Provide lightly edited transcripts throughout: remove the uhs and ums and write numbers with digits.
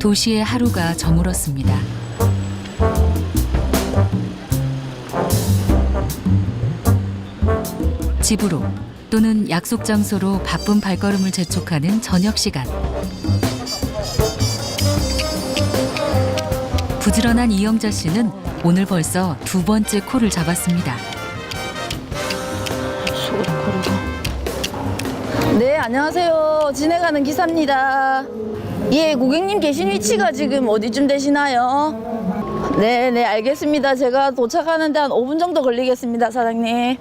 도시의 하루가 저물었습니다. 집으로 또는 약속 장소로 바쁜 발걸음을 재촉하는 저녁 시간. 부지런한 이영자 씨는 오늘 벌써 두 번째 콜을 잡았습니다. 네, 안녕하세요. 지나가는 기사입니다. 예, 고객님 계신 위치가 지금 어디쯤 되시나요? 네, 알겠습니다. 제가 도착하는데 한 5분 정도 걸리겠습니다, 사장님.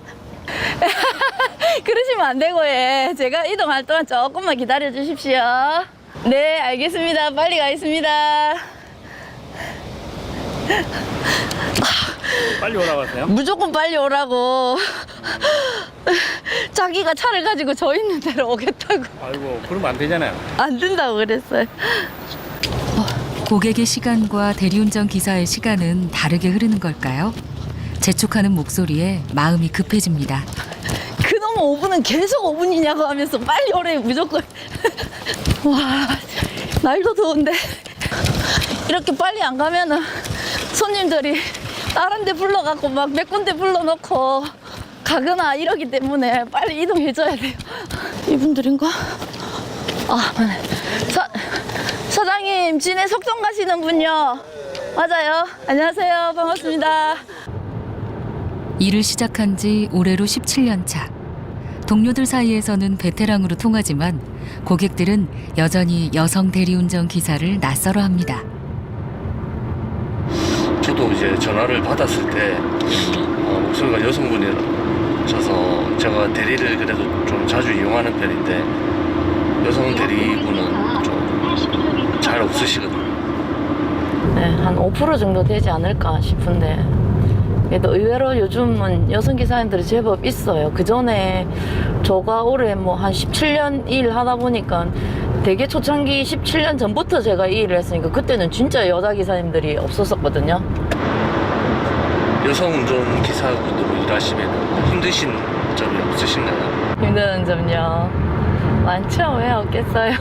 그러시면 안 되고, 예. 제가 이동할 동안 조금만 기다려 주십시오. 네, 알겠습니다. 빨리 가겠습니다. 빨리 오라고 하세요? 무조건 빨리 오라고. 자기가 차를 가지고 저 있는 데로 오겠다고. 아이고, 그러면 안 되잖아요. 안 된다고 그랬어요. 고객의 시간과 대리운전 기사의 시간은 다르게 흐르는 걸까요? 재촉하는 목소리에 마음이 급해집니다. 그놈 5분은 계속 5분이냐고 하면서 빨리 오래 무조건. 와, 날도 더운데 이렇게 빨리 안 가면은 손님들이 다른 데 불러갖고 막 몇 군데 불러놓고 가거나 이러기 때문에 빨리 이동해줘야 돼요. 이분들인가? 아, 맞네. 사장님, 진해 석동 가시는 분요. 맞아요. 안녕하세요. 반갑습니다. 일을 시작한 지 올해로 17년 차. 동료들 사이에서는 베테랑으로 통하지만 고객들은 여전히 여성 대리운전 기사를 낯설어 합니다. 저도 이제 전화를 받았을 때 목소리가 여성분이라서 제가 대리를 그래도 좀 자주 이용하는 편인데 여성 대리분은 좀 잘 없으시거든요. 네, 한 5% 정도 되지 않을까 싶은데 그래도 의외로 요즘은 여성 기사님들이 제법 있어요. 그 전에 저가 올해 뭐 한 17년 일 하다 보니까 되게 초창기 17년 전부터 제가 이 일을 했으니까 그때는 진짜 여자 기사님들이 없었었거든요. 여성 운전 기사분으로 일하시면 힘드신 점이 없으신가요? 힘든 점요. 많죠. 왜 없겠어요.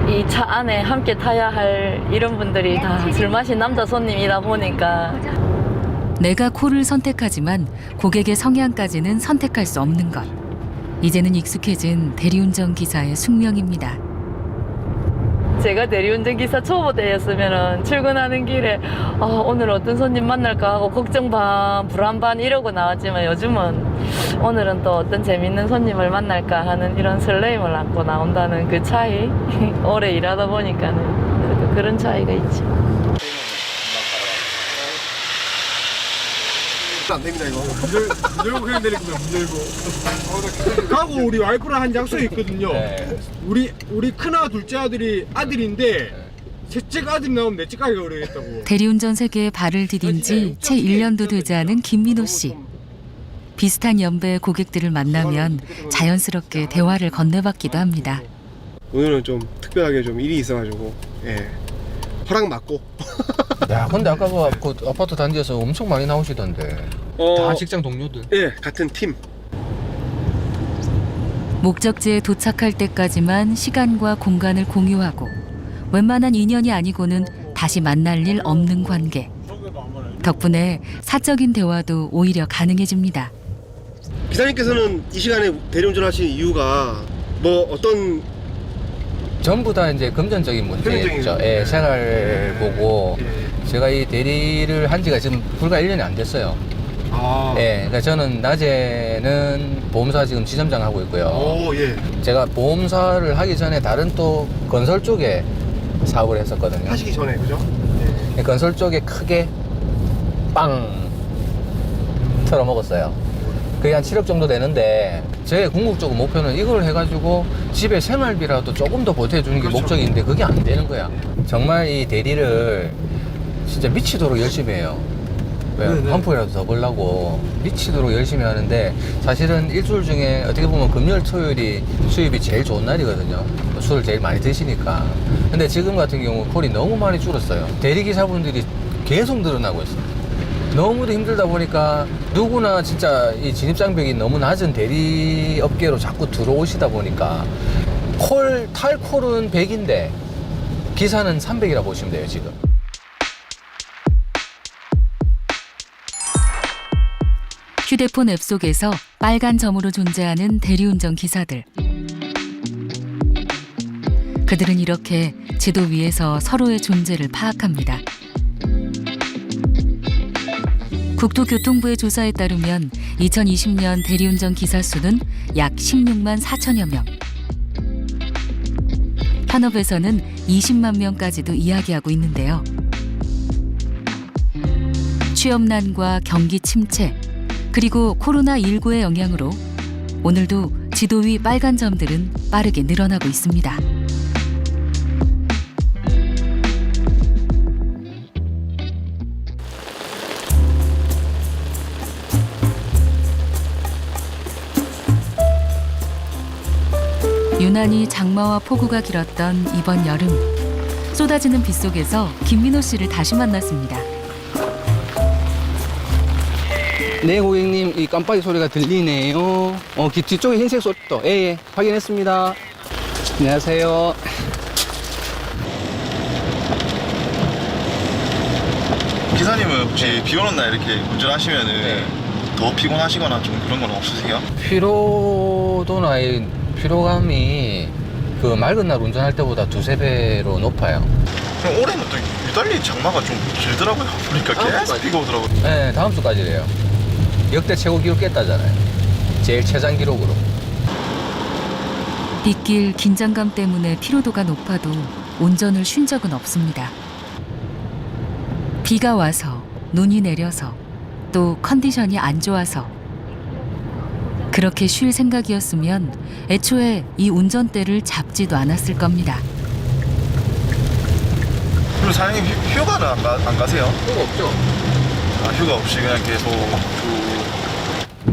이 차 안에 함께 타야 할 이런 분들이 다 술 마신 남자 손님이다 보니까 내가 콜을 선택하지만 고객의 성향까지는 선택할 수 없는 것. 이제는 익숙해진 대리운전 기사의 숙명입니다. 제가 대리운전 기사 초보 때였으면 출근하는 길에 오늘 어떤 손님 만날까 하고 걱정 반 불안 반 이러고 나왔지만 요즘은 오늘은 또 어떤 재밌는 손님을 만날까 하는 이런 설레임을 안고 나온다는 그 차이. 오래 일하다 보니까는 그런 차이가 있죠. 안 됩니다 이거. 문 열고 그냥 내릴 거면 문 열고. 가고 우리 와이프랑 한 약속이 있거든요. 네. 우리 큰아 둘째 아들이 아들인데 셋째가 아들이 나오면 넷째 가기가 그러겠다고. 대리운전 세계에 발을 디딘 지 채 1년도 되지 않은 김민호 씨. 비슷한 연배의 고객들을 만나면 자연스럽게 대화를 건네받기도 합니다. 오늘은 좀 특별하게 좀 일이 있어가지고 허락 맞고. 야, 근데 아까 그 아파트 단지에서 엄청 많이 나오시던데. 다 직장 동료들. 예, 같은 팀. 목적지에 도착할 때까지만 시간과 공간을 공유하고 웬만한 인연이 아니고는 다시 만날 일 없는 관계. 덕분에 사적인 대화도 오히려 가능해집니다. 기사님께서는 이 시간에 대리운전 하시는 이유가 뭐 어떤 전부 다 이제 금전적인 문제죠. 예, 생활 보고 제가 이 대리를 한 지가 지금 불과 1년이 안 됐어요. 예, 그러니까 저는 낮에는 보험사 지금 지점장 하고 있고요. 오, 예. 제가 보험사를 하기 전에 다른 또 건설 쪽에 사업을 했었거든요. 하시기 전에 그죠? 예, 건설 쪽에 크게 빵 털어먹었어요. 그게 한 7억 정도 되는데 제 궁극적 목표는 이걸 해가지고 집에 생활비라도 조금 더 보태주는 게 그렇죠. 목적인데 그게 안 되는 거야. 정말 이 대리를 진짜 미치도록 열심히 해요. 왜? 한 푼이라도 더 벌려고 미치도록 열심히 하는데 사실은 일주일 중에 어떻게 보면 금요일 토요일이 수입이 제일 좋은 날이거든요. 술을 제일 많이 드시니까. 근데 지금 같은 경우 콜이 너무 많이 줄었어요. 대리기사분들이 계속 늘어나고 있어요. 너무도 힘들다 보니까 누구나 진짜 이 진입장벽이 너무 낮은 대리업계로 자꾸 들어오시다 보니까 탈콜은 100인데 기사는 300이라 보시면 돼요, 지금. 휴대폰 앱 속에서 빨간 점으로 존재하는 대리운전 기사들. 그들은 이렇게 지도 위에서 서로의 존재를 파악합니다. 국토교통부의 조사에 따르면 2020년 대리운전 기사 수는 약 16만 4천여 명. 현업에서는 20만 명까지도 이야기하고 있는데요. 취업난과 경기 침체, 그리고 코로나19의 영향으로 오늘도 지도 위 빨간 점들은 빠르게 늘어나고 있습니다. 유난히 장마와 폭우가 길었던 이번 여름, 쏟아지는 빗 속에서 김민호 씨를 다시 만났습니다. 네, 고객님, 이 깜빡이 소리가 들리네요. 뒤쪽에 흰색 소리도. 예, 확인했습니다. 안녕하세요. 기사님은 혹시 비 오는 날 이렇게 운전하시면은 더 피곤하시거나 좀 그런 건 없으세요? 피로도나 이 피로감이 그 맑은 날 운전할 때보다 2~3배로 높아요. 그럼 올해는 또 유달리 장마가 좀 길더라고요. 보니까 계속 비가 오더라고요. 네, 다음 주까지래요. 역대 최고 기록 깼다잖아요. 제일 최장 기록으로. 빗길 긴장감 때문에 피로도가 높아도 운전을 쉰 적은 없습니다. 비가 와서, 눈이 내려서, 또 컨디션이 안 좋아서 그렇게 쉴 생각이었으면 애초에 이 운전대를 잡지도 않았을 겁니다. 그리고 사장님 휴가는 안 가세요? 그거 없죠? 아, 휴가 없이 그냥 계속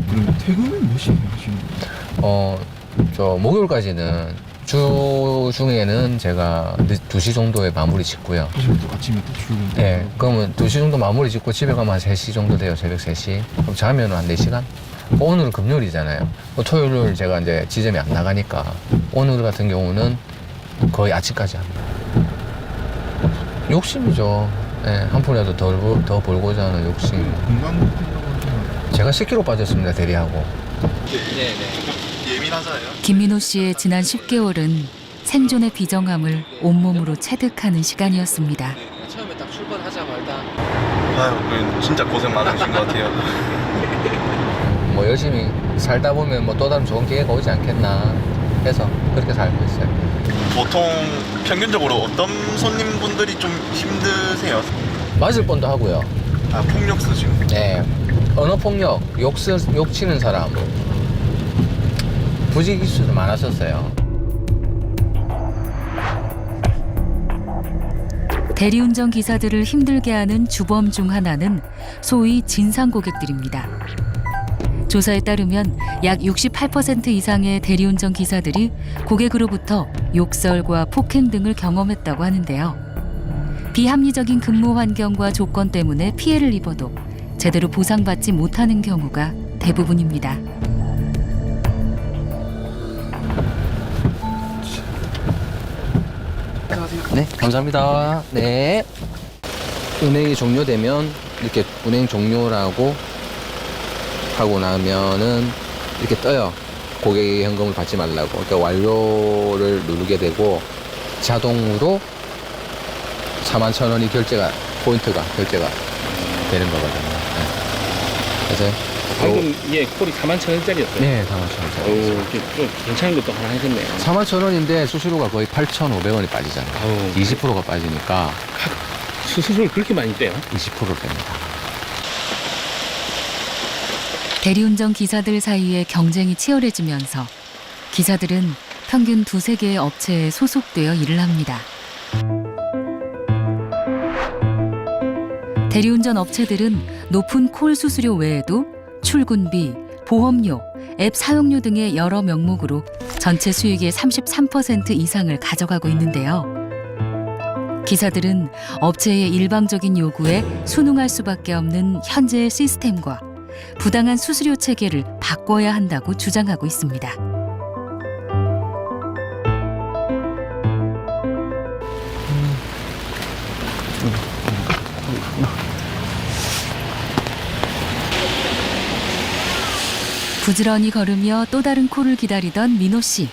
그럼 퇴근은 몇 시에 하시는 거예요? 저 목요일까지는 주 중에는 제가 2시 정도에 마무리 짓고요. 또 아침에 또 출근. 네, 그러면 2시 정도 마무리 짓고 집에 가면 한 3시 정도 돼요. 새벽 3시. 그럼 자면 한 4시간? 오늘은 금요일이잖아요. 토요일 제가 이제 지점에 안 나가니까 오늘 같은 경우는 거의 아침까지 합니다. 욕심이죠. 네, 한 푼이라도 더 벌고자 하는 욕심. 건강 제가 10kg 빠졌습니다, 대리하고. 예민하잖아요. 김민호 씨의 지난 10개월은 생존의 비정함을 온몸으로 체득하는 시간이었습니다. 처음에 딱 출발하자 말다. 아유, 진짜 고생 많으신 것 같아요. 뭐 열심히 살다 보면 뭐 또 다른 좋은 기회가 오지 않겠나 해서 그렇게 살고 있어요. 보통 평균적으로 어떤 손님분들이 좀 힘드세요? 맞을 뻔도 하고요. 아, 폭력수 지금. 네, 언어폭력, 욕 치는 사람, 부지기수도 많았었어요. 대리운전 기사들을 힘들게 하는 주범 중 하나는 소위 진상 고객들입니다. 조사에 따르면 약 68% 이상의 대리운전 기사들이 고객으로부터 욕설과 폭행 등을 경험했다고 하는데요. 비합리적인 근무 환경과 조건 때문에 피해를 입어도 제대로 보상받지 못하는 경우가 대부분입니다. 네, 감사합니다. 네. 운행이 종료되면 이렇게 운행 종료라고 하고 나면은 이렇게 떠요. 고객의 현금을 받지 말라고. 그러니까 완료를 누르게 되고 자동으로 41,000원이 포인트가 결제가 되는 거거든요. 네. 그래서 방금 이게 콜이 41,000원짜리였어요. 네, 41,000원짜리. 이게 좀 괜찮은 것도 하나 해줬네요. 41,000원인데 수수료가 거의 8,500원이 빠지잖아요. 아우. 20%가 빠지니까 수수료를 그렇게 많이 떼요? 20%를 뺍니다. 대리운전 기사들 사이에 경쟁이 치열해지면서 기사들은 평균 2~3개의 업체에 소속되어 일을 합니다. 대리운전 업체들은 높은 콜 수수료 외에도 출근비, 보험료, 앱 사용료 등의 여러 명목으로 전체 수익의 33% 이상을 가져가고 있는데요. 기사들은 업체의 일방적인 요구에 순응할 수밖에 없는 현재의 시스템과 부당한 수수료 체계를 바꿔야 한다고 주장하고 있습니다. 부지런히 걸으며 또 다른 콜을 기다리던 민호 씨.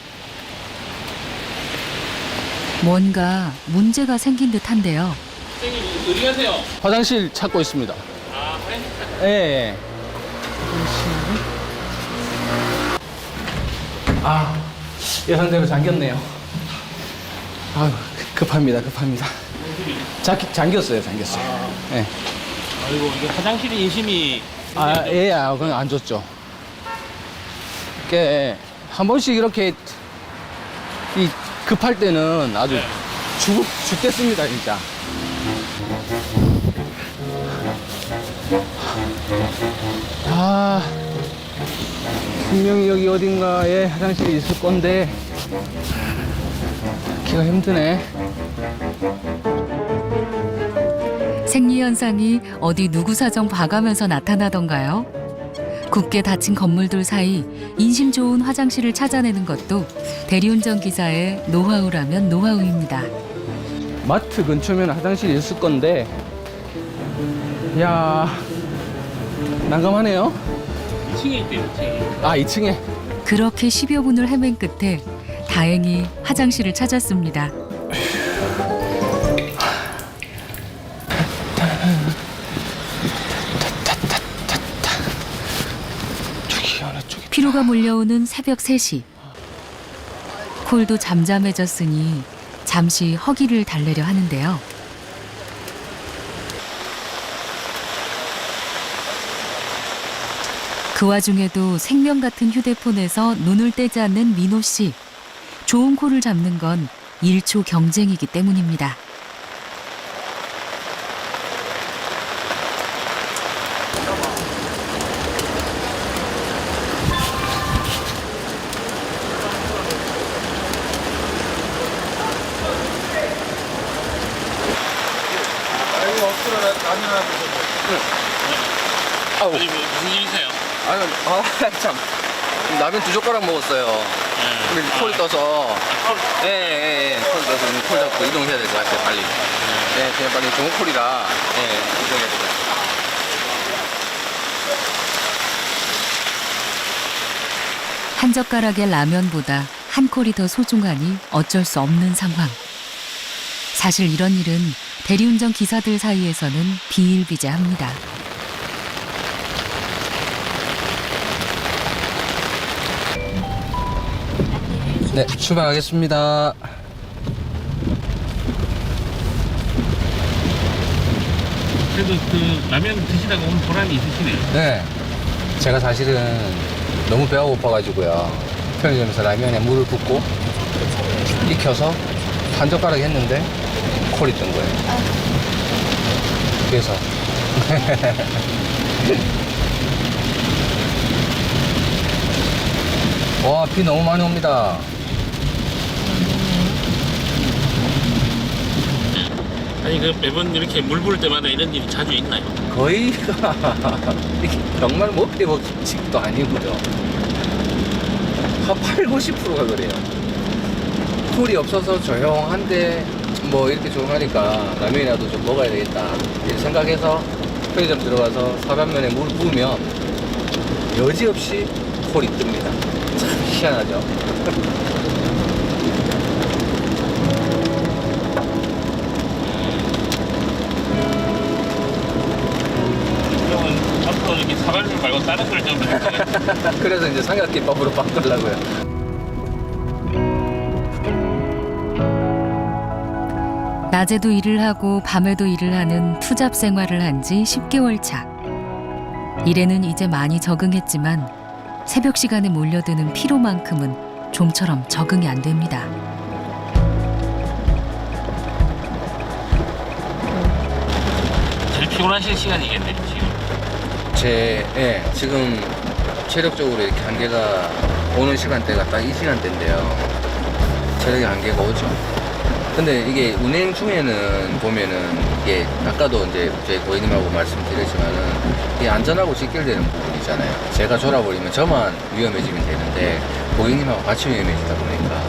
뭔가 문제가 생긴 듯한데요. 선생님 어디 가세요? 화장실 찾고 있습니다. 아, 예. 예. 아, 예상대로 잠겼네요. 아유, 급합니다. 잠겼어요. 예. 아이고 이게 화장실이 인심이 아, 예, 그건 안 좋죠. 이게 한 번씩 이렇게 이 급할 때는 아주 죽겠습니다, 진짜. 아, 분명히 여기 어딘가에 화장실이 있을 건데 찾기가 힘드네. 생리 현상이 어디 누구 사정 봐가면서 나타나던가요? 굳게 닫힌 건물들 사이 인심 좋은 화장실을 찾아내는 것도 대리운전 기사의 노하우라면 노하우입니다. 마트 근처면 화장실이 있을 건데, 야, 난감하네요. 2층에 있대요. 2층에. 아, 2층에. 그렇게 10여 분을 헤맨 끝에 다행히 화장실을 찾았습니다. 피로가 몰려오는 새벽 3시. 콜도 잠잠해졌으니 잠시 허기를 달래려 하는데요. 그 와중에도 생명 같은 휴대폰에서 눈을 떼지 않는 민호 씨. 좋은 콜을 잡는 건 1초 경쟁이기 때문입니다. 아우. 아니 무슨 일이세요? 아니, 참. 라면 2젓가락 먹었어요. 근데 콜이 떠서. 예. 콜 떠서 콜 잡고 이동해야 될 것 같아요, 빨리. 네, 그냥 빨리 좋은 콜이라, 이동해야 될 것 같아요. 한 젓가락의 라면보다 한 콜이 더 소중하니 어쩔 수 없는 상황. 사실 이런 일은 대리운전 기사들 사이에서는 비일비재합니다. 네, 출발하겠습니다. 그래도 그 라면 드시다가 오늘 보람이 있으시네요. 네. 제가 사실은 너무 배가 고파가지고요. 편의점에서 라면에 물을 붓고 익혀서 한 젓가락 했는데 콜이 뜬 거예요. 그래서. 와, 비 너무 많이 옵니다. 아니 그 매번 이렇게 물 부을 때마다 이런 일이 자주 있나요? 거의가 이게 정말 뭐 빼먹식도 아니고요. 한 80~90%가 그래요. 콜이 없어서 조용한데 뭐 이렇게 조용하니까 라면이라도 좀 먹어야 되겠다 이렇게 생각해서 편의점 들어가서 사발면에 물 부으면 여지없이 콜이 뜹니다. 참 희한하죠. 그러면 앞으로 이렇게 사발면 말고 다른 걸 좀 해야겠다. 그래서 이제 삼각김밥으로 바꾸려고요. 낮에도 일을 하고 밤에도 일을 하는 투잡 생활을 한 지 10개월 차. 일에는 이제 많이 적응했지만 새벽 시간에 몰려드는 피로만큼은 좀처럼 적응이 안 됩니다. 제일 피곤하실 시간이겠네요 지금. 지금 체력적으로 이렇게 한계가 오는 시간대가 딱 이 시간대인데요. 체력의 한계가 오죠. 근데 이게 운행 중에는 보면은 이게 아까도 이제 저희 고객님하고 말씀드렸지만은 이게 안전하고 직결되는 부분이잖아요. 제가 졸아버리면 저만 위험해지면 되는데 고객님하고 같이 위험해지다 보니까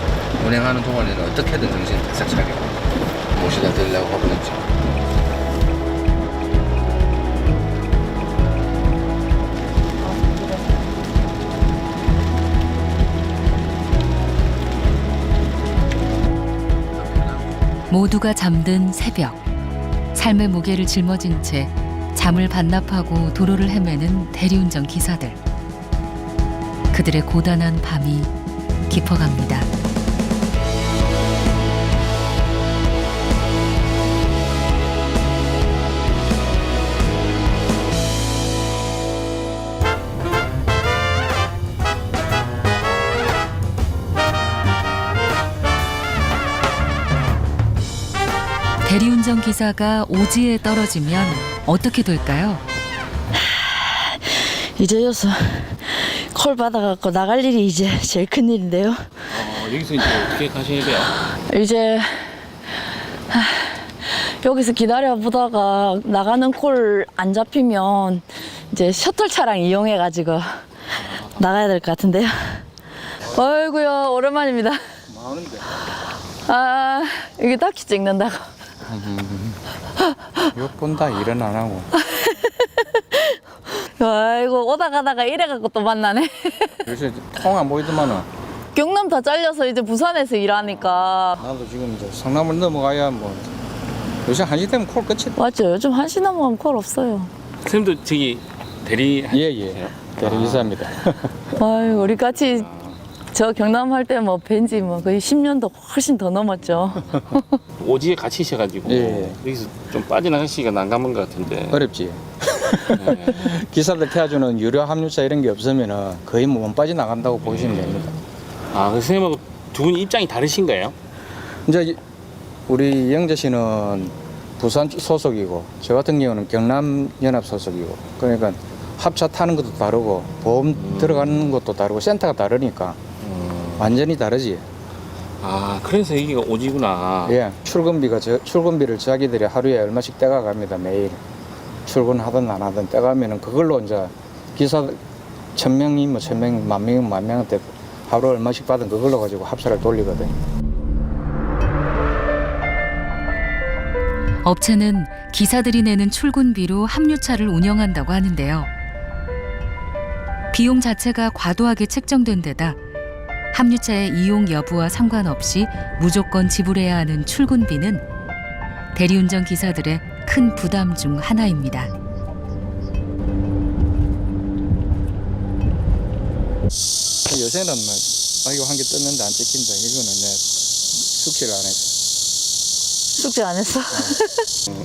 운행하는 동안에는 어떻게든 정신 바짝 차리고 모시다 드리려고 하고 있죠. 모두가 잠든 새벽. 삶의 무게를 짊어진 채 잠을 반납하고 도로를 헤매는 대리운전 기사들. 그들의 고단한 밤이 깊어갑니다. 대리운전 기사가 오지에 떨어지면 어떻게 될까요? 이제 여기서 콜 받아갖고 나갈 일이 이제 제일 큰 일인데요. 여기서 이제 어떻게 가셔야 돼요? 이제 여기서 기다려보다가 나가는 콜 안 잡히면 이제 셔틀 차량 이용해가지고 나가야 될 것 같은데요. 아이고야, 오랜만입니다. 아, 이게 딱히 찍는다고. 욕 본다 일은 안 하고. 아이고, 오다 가다가 이래갖고 또 만나네. 요새 통 안 보이더만은. 경남 다 잘려서 이제 부산에서 일하니까. 나도 지금 이제 성남을 넘어가야 뭐 요새 1시 되면 콜 끝이. 맞죠, 요즘 1시 넘어가면 콜 없어요. 선생님도 저기 대리 예예. 대리기사입니다. 아이고, 우리 같이 저 경남 할 때 뭐 뵌지 뭐 거의 10년도 훨씬 더 넘었죠. 오지에 갇히셔가지고 예. 여기서 좀 빠져나가시기가 난감한 것 같은데. 어렵지. 기사들 태워주는 유료 합류차 이런 게 없으면은 거의 뭐 못 빠져나간다고 보시면 됩니다. 아, 그 선생님하고 두 분이 입장이 다르신 거예요? 이제 우리 영재 씨는 부산 소속이고 저 같은 경우는 경남 연합 소속이고 그러니까 합차 타는 것도 다르고 보험 들어가는 것도 다르고 센터가 다르니까 완전히 다르지. 아, 그래서 여기가 오지구나. 예, 출근비를 자기들이 하루에 얼마씩 떼가 갑니다. 매일 출근하든 안 하든 떼가면은 그걸로 이제 기사 1,000명이 뭐 1,000명, 10,000명이면 10,000명한테 하루 얼마씩 받은 그걸로 가지고 합사를 돌리거든. 업체는 기사들이 내는 출근비로 합류차를 운영한다고 하는데요. 비용 자체가 과도하게 책정된 데다 합류차의 이용 여부와 상관없이 무조건 지불해야 하는 출근비는 대리운전 기사들의 큰 부담 중 하나입니다. 요새는 뭐 이거 한 개 떴는데 안 찍힌다. 이거는 내 숙제를 안 했어. 숙제 안 했어?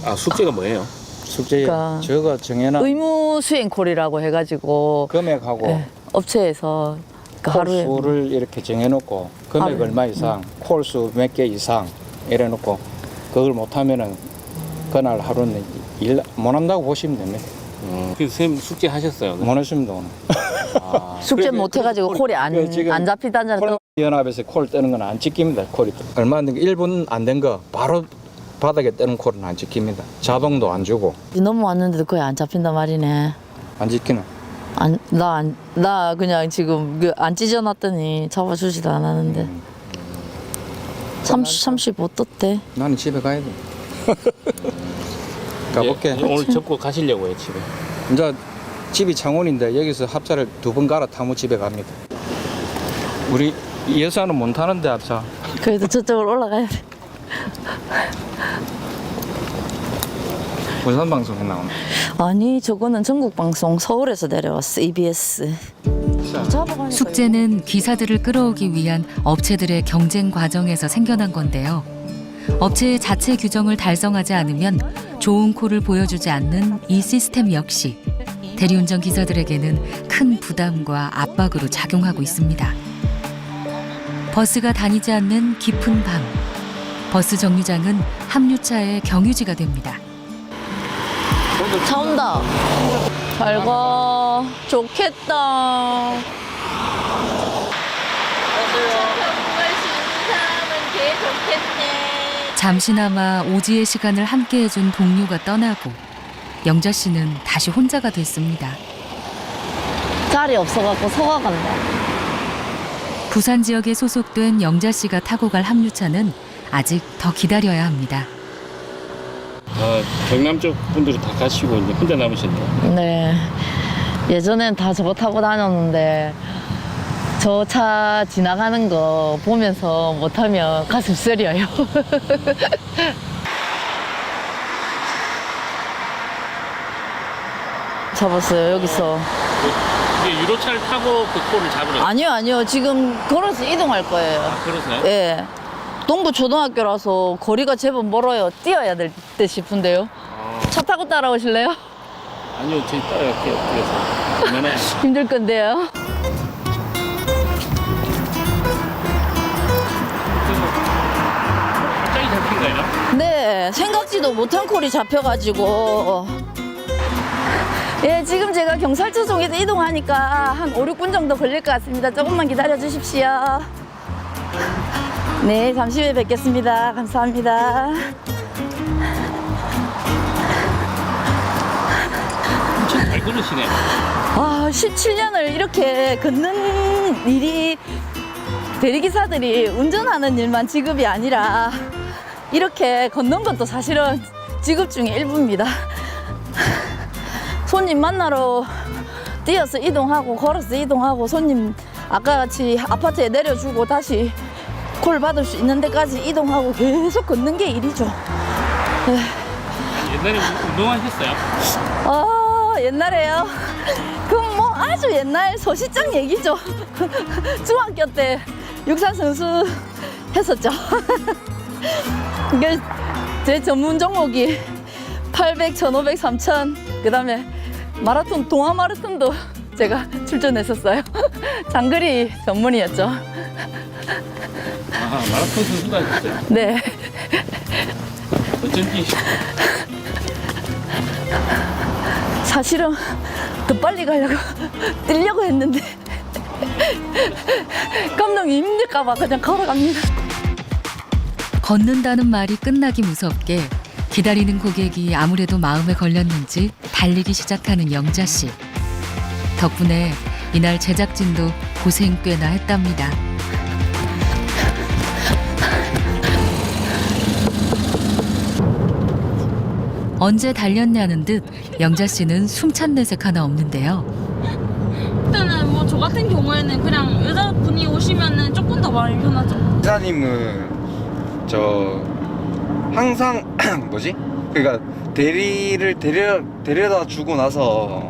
아, 숙제가 뭐예요? 숙제에 그러니까 저거 정해놔 의무 수행 콜이라고 해가지고 금액하고 예, 업체에서 그러니까 하루에 콜수를 이렇게 정해놓고 금액 하루에. 얼마 이상, 콜수 몇 개 이상 이래놓고 그걸 못하면은 그날 하루는 일 못 한다고 보시면 됩니다. 그래서 선생님 숙제 하셨어요? 못 했으면 오늘. 아, 숙제 못 해가지고 콜이 안 잡히다는 콜 연합에서 콜 뜨는 건 안 찍힙니다. 콜이 얼마 안 된 거 1분 안 된 거 바로 바닥에 뜨는 콜은 안 찍힙니다. 자동도 안 주고 넘어왔는데도 거의 안 잡힌단 말이네. 안 찍히는. 나 그냥 지금 안 찢어놨더니 잡아주지도 않았는데 35 떴대. 나는 집에 가야 돼. 가볼게. 예, 오늘 접고 가시려고요, 집에. 이제 집이 창원인데 여기서 합차를 2번 갈아타면 집에 갑니다. 우리 여사는 못 타는데 합차. 그래도 저쪽으로 올라가야 돼. 부산 방송에 나오네. 아니 저거는 전국 방송 서울에서 내려왔어. EBS. 숙제는 기사들을 끌어오기 위한 업체들의 경쟁 과정에서 생겨난 건데요. 업체의 자체 규정을 달성하지 않으면 좋은 콜을 보여주지 않는 이 시스템 역시 대리운전 기사들에게는 큰 부담과 압박으로 작용하고 있습니다. 버스가 다니지 않는 깊은 밤, 버스 정류장은 합류차의 경유지가 됩니다. 차 온다. 잘 가. 좋겠다. 잠시나마 오지의 시간을 함께해준 동료가 떠나고 영자 씨는 다시 혼자가 됐습니다. 자리 없어갖고 속아간다. 부산 지역에 소속된 영자 씨가 타고 갈 합류차는 아직 더 기다려야 합니다. 경남 쪽 분들이 다 가시고 이제 혼자 남으셨네요. 네. 예전엔 다 저거 타고 다녔는데 저 차 지나가는 거 보면서 못하면 가슴 쓰려요. 잡았어요, 여기서. 이게 유로차를 타고 그 콜을 잡으러. 아니요. 지금 걸어서 이동할 거예요. 그러세요? 예. 동부 초등학교라서 거리가 제법 멀어요. 뛰어야 될 듯 싶은데요. 차 타고 따라오실래요? 아니요, 저희 따라갈게요. 그래서. 그러면은 힘들 건데요. 갑자기 잡힌 거예요? 네, 생각지도 못한 콜이 잡혀가지고. 예, 지금 제가 경찰서 쪽에서 이동하니까 한 5, 6분 정도 걸릴 것 같습니다. 조금만 기다려 주십시오. 네, 잠시 후에 뵙겠습니다. 감사합니다. 엄청 잘 걸으시네요. 아, 17년을 이렇게 걷는 일이 대리기사들이 운전하는 일만 직업이 아니라 이렇게 걷는 것도 사실은 직업 중에 일부입니다. 손님 만나러 뛰어서 이동하고 걸어서 이동하고 손님 아까 같이 아파트에 내려주고 다시 콜 받을 수 있는 데까지 이동하고 계속 걷는 게 일이죠. 옛날에 운동하셨어요? 아, 옛날에요? 그럼 뭐 아주 옛날 소시장 얘기죠. 중학교 때 육상 선수 했었죠. 이게 제 전문 종목이 800, 1500, 3000, 그 다음에 마라톤, 동아 마라톤도 제가 출전했었어요. 장거리 전문이었죠. 아, 마라톤 선수도 하셨어요? 네. 어쩐지. 사실은 더 빨리 가려고 뛰려고 했는데 감독이 힘들까봐 그냥 걸어갑니다. 걷는다는 말이 끝나기 무섭게 기다리는 고객이 아무래도 마음에 걸렸는지 달리기 시작하는 영자 씨. 덕분에 이날 제작진도 고생 꽤나 했답니다. 언제 달렸냐는 듯 영자 씨는 숨찬 내색 하나 없는데요. 일단은 뭐 저 같은 경우에는 그냥 여자분이 오시면은 조금 더 마음이 편하죠. 기사님은 저 항상 뭐지? 그러니까 대리를 데려다 주고 나서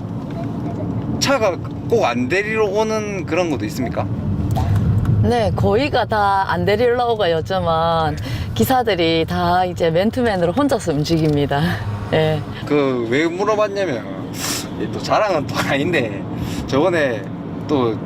차가 꼭 안 데리러 오는 그런 것도 있습니까? 네, 거의가 다 안 데리러오가 였지만 기사들이 다 이제 맨투맨으로 혼자서 움직입니다. 예. 그 왜 물어봤냐면 또 자랑은 또 아닌데 저번에 또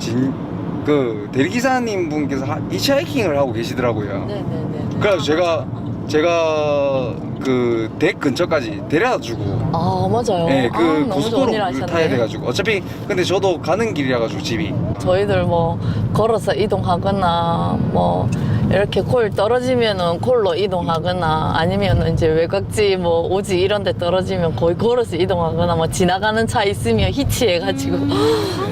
그 대리기사님 분께서 히치하이킹을 하고 계시더라고요. 네네네. 그래서 제가 그 댁 근처까지 데려다 주고 아, 맞아요. 네, 그 너무 좋은 일 고속도로를 하셨네. 타야 돼가지고 어차피 근데 저도 가는 길이라 가지고 집이 저희들 뭐 걸어서 이동하거나 뭐 이렇게 콜 떨어지면은 콜로 이동하거나 아니면은 이제 외곽지 뭐 오지 이런 데 떨어지면 거의 걸어서 이동하거나 뭐 지나가는 차 있으면 히치해가지고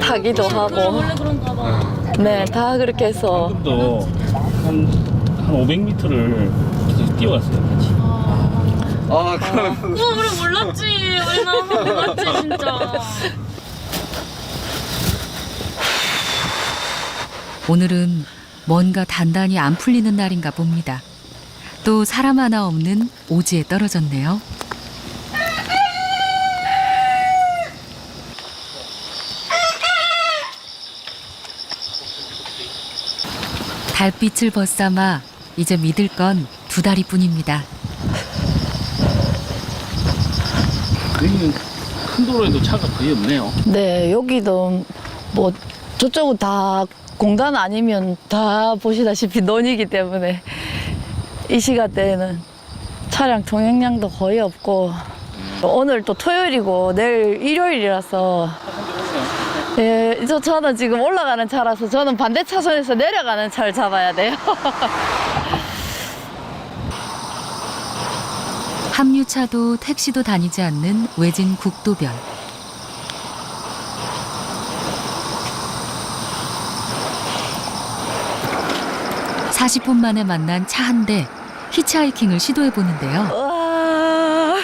타기도 하고 원래 그런가 봐. 네, 다 그렇게 해서 방금도 한 500m를 계속 뛰어갔어요, 같이. 아 그러면 우리 몰랐지. 우리 나만 몰랐지 진짜. 오늘은 뭔가 단단히 안 풀리는 날인가 봅니다. 또 사람 하나 없는 오지에 떨어졌네요. 달빛을 벗삼아 이제 믿을 건 두 다리뿐입니다. 여기는 큰 도로에도 차가 거의 없네요. 네, 여기도 뭐 저쪽은 다 공단 아니면 다 보시다시피 논이기 때문에 이 시간대에는 차량 통행량도 거의 없고 오늘 또 토요일이고 내일 일요일이라서 예, 저는 지금 올라가는 차라서 저는 반대 차선에서 내려가는 차를 잡아야 돼요. 합류차도 택시도 다니지 않는 외진 국도변. (40분) 만에 만난 차 한 대 히치하이킹을 시도해 보는데요. 와.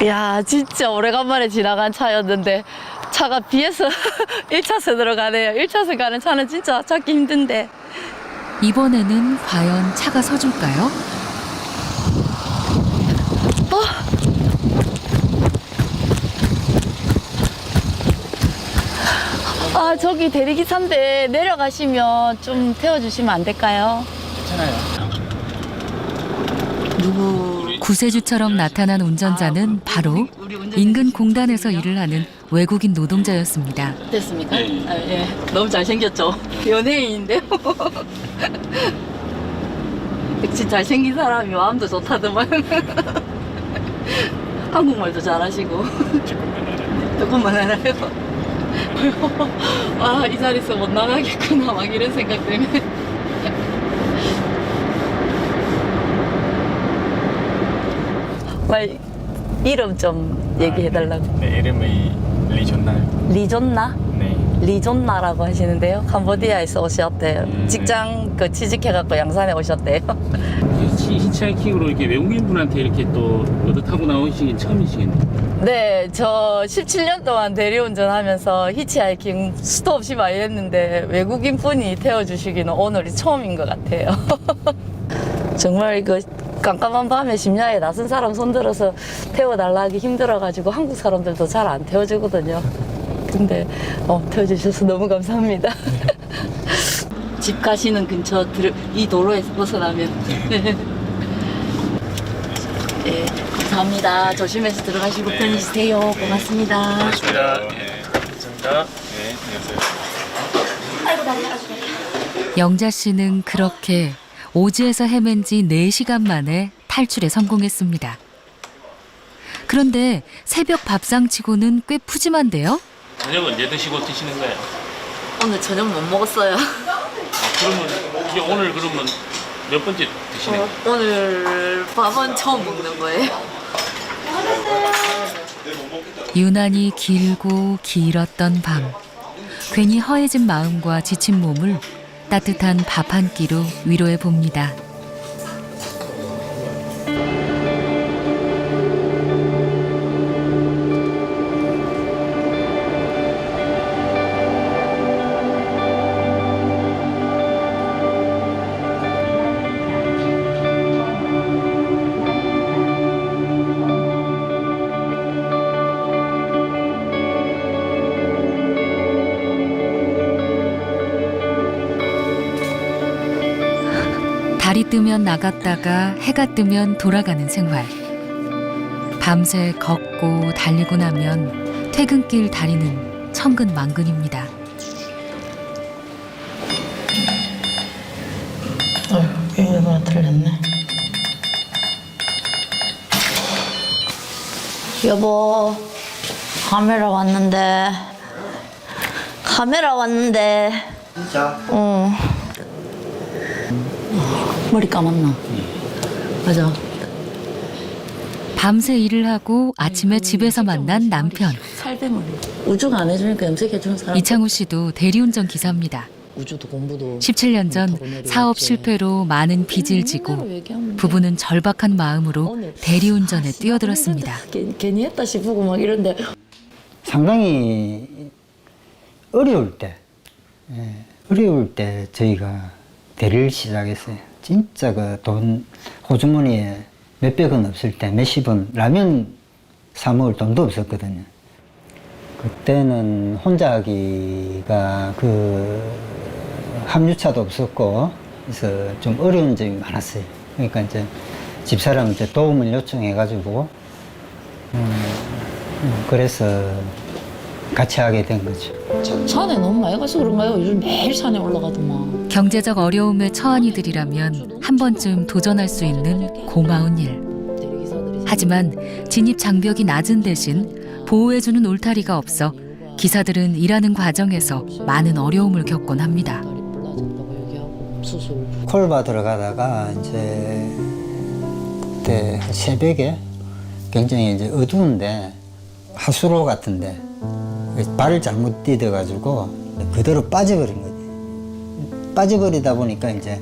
야, 진짜 오래간만에 지나간 차였는데 차가 비해서 1차선으로 가네요. 1차선 가는 차는 진짜 찾기 힘든데. 이번에는 과연 차가 서줄까요? 아, 저기 대리기사인데 내려가시면 좀 태워주시면 안 될까요? 구세주처럼 나타난 운전자는 바로 인근 공단에서 일을 하는 외국인 노동자였습니다. 됐습니까? 아, 예. 너무 잘생겼죠? 연예인인데요? 역시 잘생긴 사람이 마음도 좋다더만. 한국말도 잘하시고. 조금만 알아요. 아, 이 자리에서 못 나가겠구나, 막 이런 생각 때문에. 말 이름 좀 얘기해달라고. 네, 이름이 리존나요. 리존나? 네. 리존나라고 하시는데요. 캄보디아에서 오셨대요. 직장 취직해갖고 양산에 오셨대요. 히치하이킹으로 이렇게 외국인분한테 이렇게 또 얻어 타고 나오시긴 처음이시겠네요. 네, 저 17년 동안 대리운전 하면서 히치하이킹 수도 없이 많이 했는데 외국인 분이 태워주시기는 오늘이 처음인 것 같아요. 정말 이거 깜깜한 밤에 심야에 낯선 사람 손들어서 태워달라 하기 힘들어가지고 한국 사람들도 잘 안 태워주거든요. 근데 태워주셔서 너무 감사합니다. 집 가시는 근처 이 도로에서 벗어나면. 네, 감사합니다. 조심해서 들어가시고 편히 계세요. 고맙습니다. 고맙습니다. 감사합니다. 네, 안녕하세요. 영자 씨는 그렇게 오지에서 헤맨 지 4시간 만에 탈출에 성공했습니다. 그런데 새벽 밥상치고는 꽤 푸짐한데요? 저녁 언제 드시고 드시는 거예요? 오늘 저녁 못 먹었어요. 그러면 이게 오늘 그러면 몇 번째 드시는 거예요? 오늘 밥은 처음 먹는 거예요. 유난히 길고 길었던 밤. 괜히 허해진 마음과 지친 몸을 따뜻한 밥 한 끼로 위로해 봅니다. 달이 뜨면 나갔다가 해가 뜨면 돌아가는 생활. 밤새 걷고 달리고 나면 퇴근길 다리는 천근만근입니다. 비밀번호 틀렸네. 여보, 카메라 왔는데. 진짜? 응. 머리 감았나? 맞아. 밤새 일을 하고 아침에 집에서 만난 남편. 살대머리. 우주가 안 해주니까 염색해주는 사람. 이창우 씨도 대리운전 기사입니다. 우주도 공부도. 17년 전 사업 실패로 많은 빚을 지고 부부는 절박한 마음으로 대리운전에 뛰어들었습니다. 괜히 했다 싶고 막 이런데. 상당히 어려울 때 저희가 대리를 시작했어요. 진짜 그 돈 호주머니에 몇백원 없을 때 몇십 원 라면 사 먹을 돈도 없었거든요. 그때는 혼자 하기가 합류차도 없었고 그래서 좀 어려운 점이 많았어요. 그러니까 이제 집사람한테 도움을 요청해가지고 그래서 같이 하게 된 거죠. 산에 너무 많이 가서 그런가요? 요즘 매일 산에 올라가더만. 경제적 어려움에 처한 이들이라면 한 번쯤 도전할 수 있는 고마운 일. 하지만 진입 장벽이 낮은 대신 보호해주는 울타리가 없어 기사들은 일하는 과정에서 많은 어려움을 겪곤 합니다. 콜 받으러 가다가 이제 그때 새벽에 굉장히 이제 어두운데 하수로 같은데 발을 잘못 디뎌가지고 그대로 빠져버린 거지. 빠져버리다 보니까 이제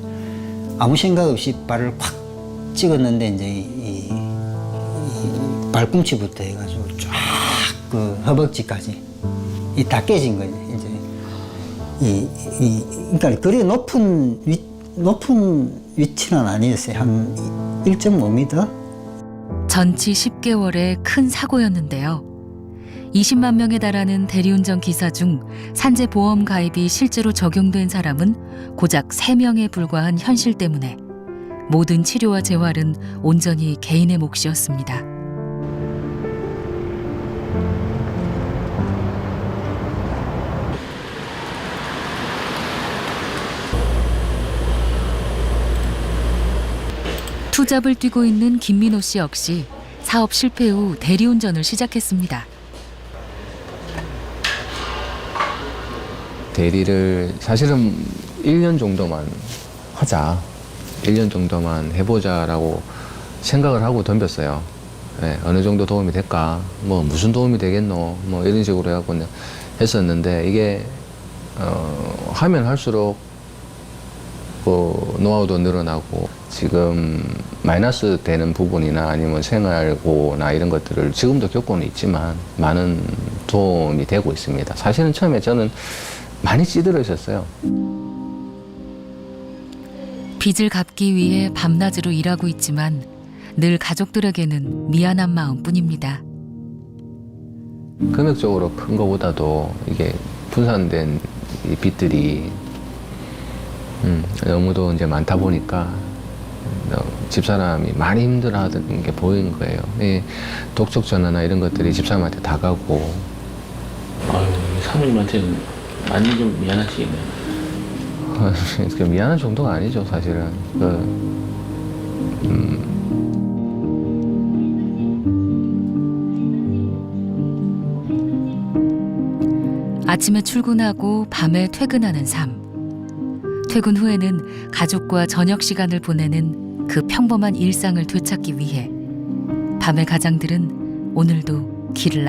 아무 생각 없이 발을 확 찍었는데 이제 이 발꿈치부터 해가지고 쫙 그 허벅지까지 다 깨진 거지 이제. 그러니까 그리 높은 위치는 아니었어요. 한 1.5m. 전치 10개월의 큰 사고였는데요. 20만 명에 달하는 대리운전 기사 중 산재 보험 가입이 실제로 적용된 사람은 고작 3명에 불과한 현실 때문에 모든 치료와 재활은 온전히 개인의 몫이었습니다. 투잡을 뛰고 있는 김민호 씨 역시 사업 실패 후 대리운전을 시작했습니다. 대리를 사실은 1년 정도만 하자, 1년 정도만 해보자라고 생각을 하고 덤볐어요. 네, 어느 정도 도움이 될까, 뭐 무슨 도움이 되겠노, 뭐 이런 식으로 해갖고 했었는데 이게 하면 할수록 노하우도 늘어나고 지금 마이너스 되는 부분이나 아니면 생활고나 이런 것들을 지금도 겪고는 있지만 많은 도움이 되고 있습니다. 사실은 처음에 저는 많이 찌들어 있었어요. 빚을 갚기 위해 밤낮으로 일하고 있지만 늘 가족들에게는 미안한 마음뿐입니다. 금액적으로 큰 것보다도 이게 분산된 이 빚들이 너무도 이제 많다 보니까 집사람이 많이 힘들어하던 게 보이는 거예요. 이 독촉 전화나 이런 것들이 집사람한테 다 가고. 아유, 사모님한테는 많이 좀 미안하시겠네요. 미안한 정도가 아니죠, 사실은. 아침에 출근하고 밤에 퇴근하는 삶. 퇴근 후에는 가족과 저녁 시간을 보내는 그 평범한 일상을 되찾기 위해 밤의 가장들은 오늘도 길을